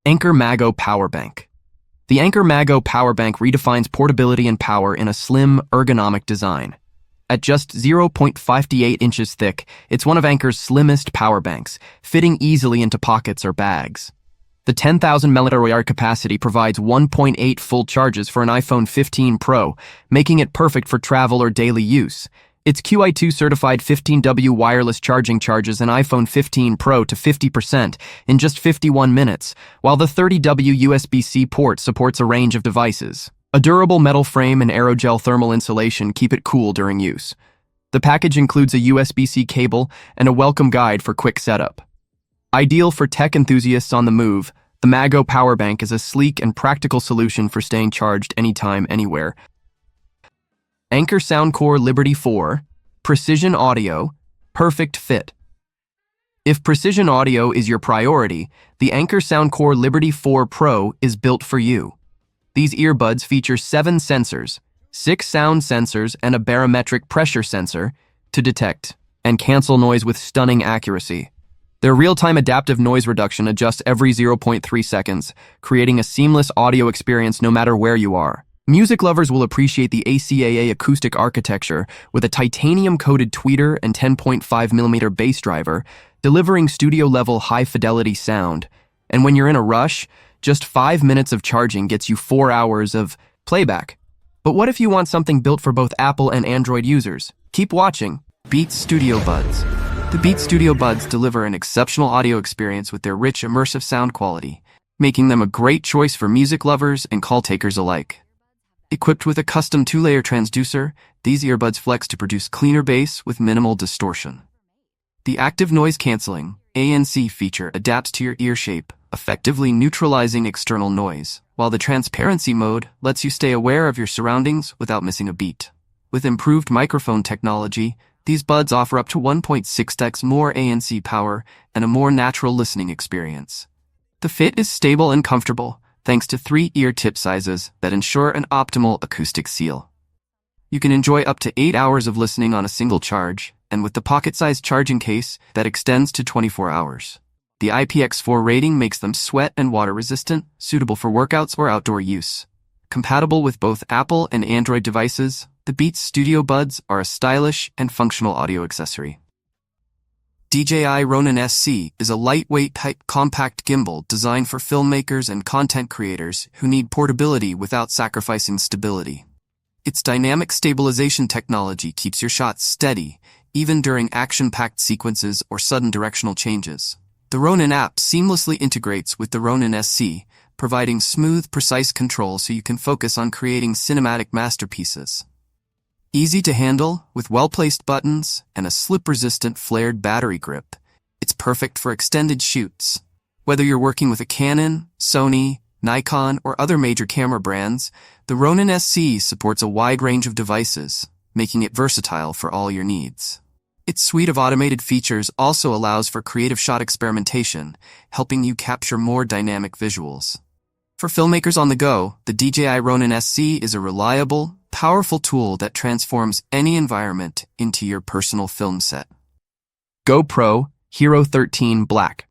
Anker MagGo Power Bank. The Anker MagGo Power Bank redefines portability and power in a slim, ergonomic design. At just 0.58 inches thick, it's one of Anker's slimmest power banks, fitting easily into pockets or bags. The 10,000 mAh capacity provides 1.8 full charges for an iPhone 15 Pro, making it perfect for travel or daily use. Its QI2 certified 15W wireless charging charges an iPhone 15 Pro to 50% in just 51 minutes, while the 30W USB-C port supports a range of devices. A durable metal frame and aerogel thermal insulation keep it cool during use. The package includes a USB-C cable and a welcome guide for quick setup. Ideal for tech enthusiasts on the move, the MagGo Power Bank is a sleek and practical solution for staying charged anytime, anywhere. Anker Soundcore Liberty 4, Precision Audio, perfect fit. If precision audio is your priority, the Anker Soundcore Liberty 4 Pro is built for you. These earbuds feature 7 sensors, 6 sound sensors and a barometric pressure sensor to detect and cancel noise with stunning accuracy. Their real-time adaptive noise reduction adjusts every 0.3 seconds, creating a seamless audio experience no matter where you are. Music lovers will appreciate the ACAA acoustic architecture with a titanium-coated tweeter and 10.5mm bass driver, delivering studio-level high-fidelity sound. And when you're in a rush, just 5 minutes of charging gets you 4 hours of playback. But what if you want something built for both Apple and Android users? Keep watching. Beats Studio Buds. The Beats Studio Buds deliver an exceptional audio experience with their rich, immersive sound quality, making them a great choice for music lovers and call takers alike. Equipped with a custom 2-layer transducer, these earbuds flex to produce cleaner bass with minimal distortion. The active noise canceling ANC feature adapts to your ear shape, effectively neutralizing external noise, while the transparency mode lets you stay aware of your surroundings without missing a beat. With improved microphone technology, these buds offer up to 1.6x more ANC power and a more natural listening experience. The fit is stable and comfortable, thanks to 3 ear tip sizes that ensure an optimal acoustic seal. You can enjoy up to 8 hours of listening on a single charge, and with the pocket-sized charging case that extends to 24 hours. The IPX4 rating makes them sweat and water-resistant, suitable for workouts or outdoor use. Compatible with both Apple and Android devices, the Beats Studio Buds are a stylish and functional audio accessory. DJI Ronin SC is a lightweight, compact gimbal designed for filmmakers and content creators who need portability without sacrificing stability. Its dynamic stabilization technology keeps your shots steady, even during action-packed sequences or sudden directional changes. The Ronin app seamlessly integrates with the Ronin SC, providing smooth, precise control so you can focus on creating cinematic masterpieces. Easy to handle, with well-placed buttons and a slip-resistant flared battery grip, it's perfect for extended shoots. Whether you're working with a Canon, Sony, Nikon, or other major camera brands, the Ronin SC supports a wide range of devices, making it versatile for all your needs. Its suite of automated features also allows for creative shot experimentation, helping you capture more dynamic visuals. For filmmakers on the go, the DJI Ronin SC is a reliable, powerful tool that transforms any environment into your personal film set. GoPro Hero 13 Black.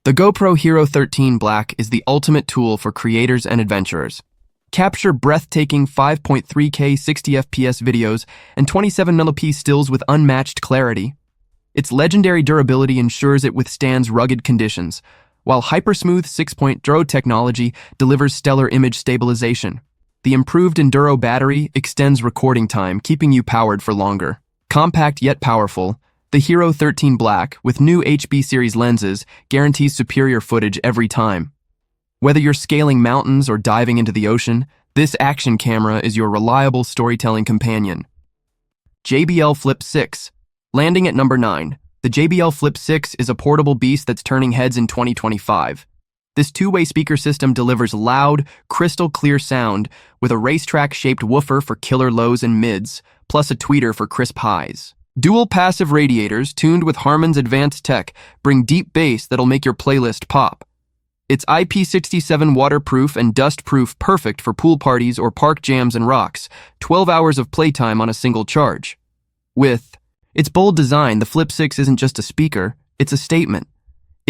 The GoPro Hero 13 Black is the ultimate tool for creators and adventurers. Capture breathtaking 5.3K 60fps videos and 27mm stills with unmatched clarity. Its legendary durability ensures it withstands rugged conditions, while hypersmooth 6.0 technology delivers stellar image stabilization. The improved Enduro battery extends recording time, keeping you powered for longer. Compact yet powerful, the Hero 13 Black, with new HB series lenses, guarantees superior footage every time. Whether you're scaling mountains or diving into the ocean, this action camera is your reliable storytelling companion. JBL Flip 6. Landing at number 9, the JBL Flip 6 is a portable beast that's turning heads in 2025. This 2-way speaker system delivers loud, crystal-clear sound with a racetrack-shaped woofer for killer lows and mids, plus a tweeter for crisp highs. Dual passive radiators tuned with Harman's advanced tech bring deep bass that'll make your playlist pop. It's IP67 waterproof and dust-proof, perfect for pool parties or park jams and rocks, 12 hours of playtime on a single charge. With its bold design, the Flip 6 isn't just a speaker, it's a statement.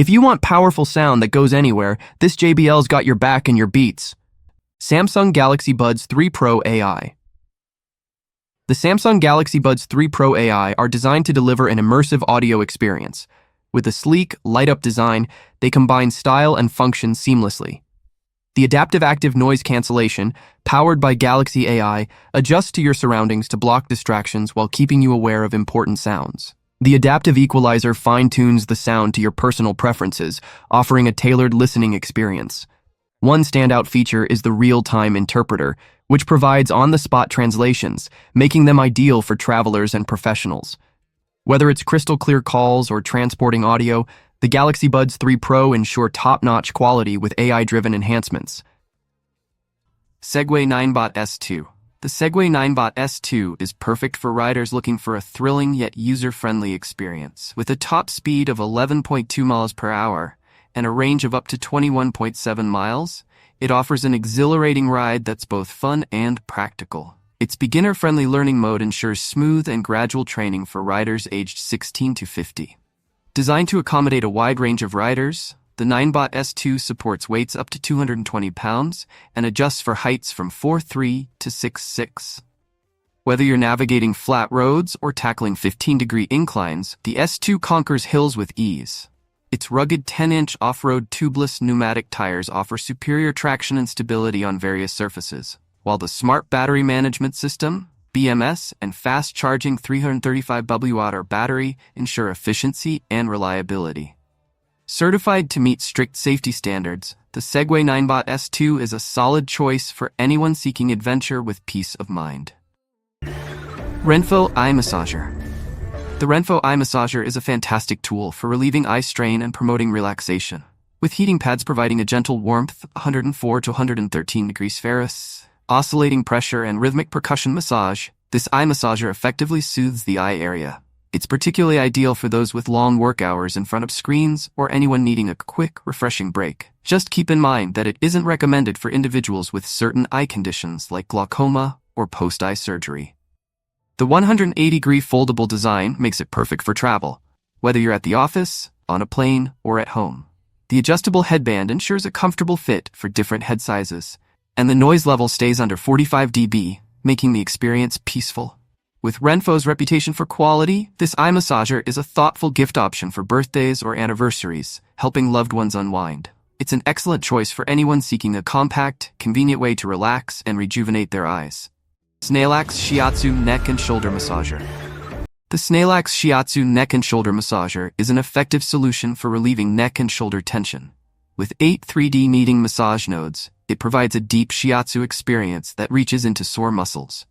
If you want powerful sound that goes anywhere, this JBL's got your back and your beats. Samsung Galaxy Buds 3 Pro AI. The Samsung Galaxy Buds 3 Pro AI are designed to deliver an immersive audio experience. With a sleek, light-up design, they combine style and function seamlessly. The adaptive active noise cancellation, powered by Galaxy AI, adjusts to your surroundings to block distractions while keeping you aware of important sounds. The adaptive equalizer fine-tunes the sound to your personal preferences, offering a tailored listening experience. One standout feature is the real-time interpreter, which provides on-the-spot translations, making them ideal for travelers and professionals. Whether it's crystal-clear calls or transporting audio, the Galaxy Buds 3 Pro ensure top-notch quality with AI-driven enhancements. Segway Ninebot S2. The Segway Ninebot S2 is perfect for riders looking for a thrilling yet user-friendly experience. With a top speed of 11.2 miles per hour and a range of up to 21.7 miles, it offers an exhilarating ride that's both fun and practical. Its beginner-friendly learning mode ensures smooth and gradual training for riders aged 16 to 50. Designed to accommodate a wide range of riders, the Ninebot S2 supports weights up to 220 pounds and adjusts for heights from 4'3" to 6'6". Whether you're navigating flat roads or tackling 15-degree inclines, the S2 conquers hills with ease. Its rugged 10-inch off-road tubeless pneumatic tires offer superior traction and stability on various surfaces, while the Smart Battery Management System, BMS, and fast-charging 335 Wh battery ensure efficiency and reliability. Certified to meet strict safety standards, the Segway Ninebot S2 is a solid choice for anyone seeking adventure with peace of mind. RENPHO Eye Massager. The RENPHO Eye Massager is a fantastic tool for relieving eye strain and promoting relaxation. With heating pads providing a gentle warmth, 104 to 113 degrees Fahrenheit, oscillating pressure and rhythmic percussion massage, this eye massager effectively soothes the eye area. It's particularly ideal for those with long work hours in front of screens or anyone needing a quick, refreshing break. Just keep in mind that it isn't recommended for individuals with certain eye conditions like glaucoma or post-eye surgery. The 180-degree foldable design makes it perfect for travel, whether you're at the office, on a plane, or at home. The adjustable headband ensures a comfortable fit for different head sizes, and the noise level stays under 45 dB, making the experience peaceful. With Renfo's reputation for quality, this eye massager is a thoughtful gift option for birthdays or anniversaries, helping loved ones unwind. It's an excellent choice for anyone seeking a compact, convenient way to relax and rejuvenate their eyes. Snailax Shiatsu Neck and Shoulder Massager. The Snailax Shiatsu Neck and Shoulder Massager is an effective solution for relieving neck and shoulder tension. With 8 3D kneading massage nodes, it provides a deep Shiatsu experience that reaches into sore muscles.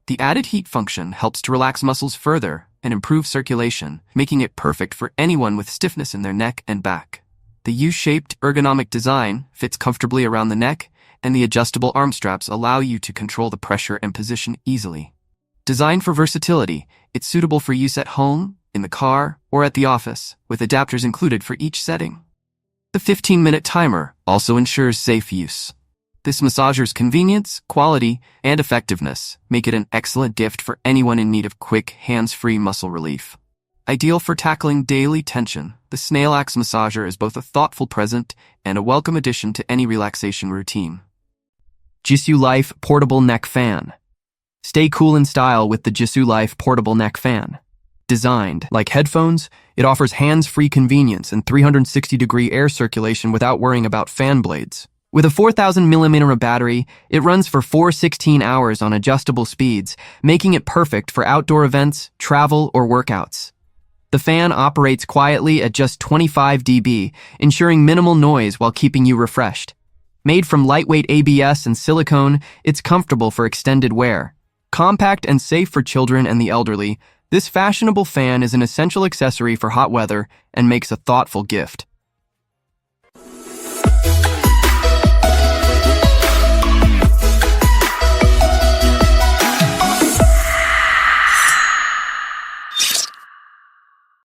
The added heat function helps to relax muscles further and improve circulation, making it perfect for anyone with stiffness in their neck and back. The U-shaped ergonomic design fits comfortably around the neck, and the adjustable arm straps allow you to control the pressure and position easily. Designed for versatility, it's suitable for use at home, in the car, or at the office, with adapters included for each setting. The 15-minute timer also ensures safe use. This massager's convenience, quality, and effectiveness make it an excellent gift for anyone in need of quick, hands-free muscle relief. Ideal for tackling daily tension, the Snailax massager is both a thoughtful present and a welcome addition to any relaxation routine. JISULIFE Portable Neck Fan. Stay cool in style with the JISULIFE Portable Neck Fan. Designed like headphones, it offers hands-free convenience and 360-degree air circulation without worrying about fan blades. With a 4,000 mAh battery, it runs for 16 hours on adjustable speeds, making it perfect for outdoor events, travel, or workouts. The fan operates quietly at just 25 dB, ensuring minimal noise while keeping you refreshed. Made from lightweight ABS and silicone, it's comfortable for extended wear. Compact and safe for children and the elderly, this fashionable fan is an essential accessory for hot weather and makes a thoughtful gift.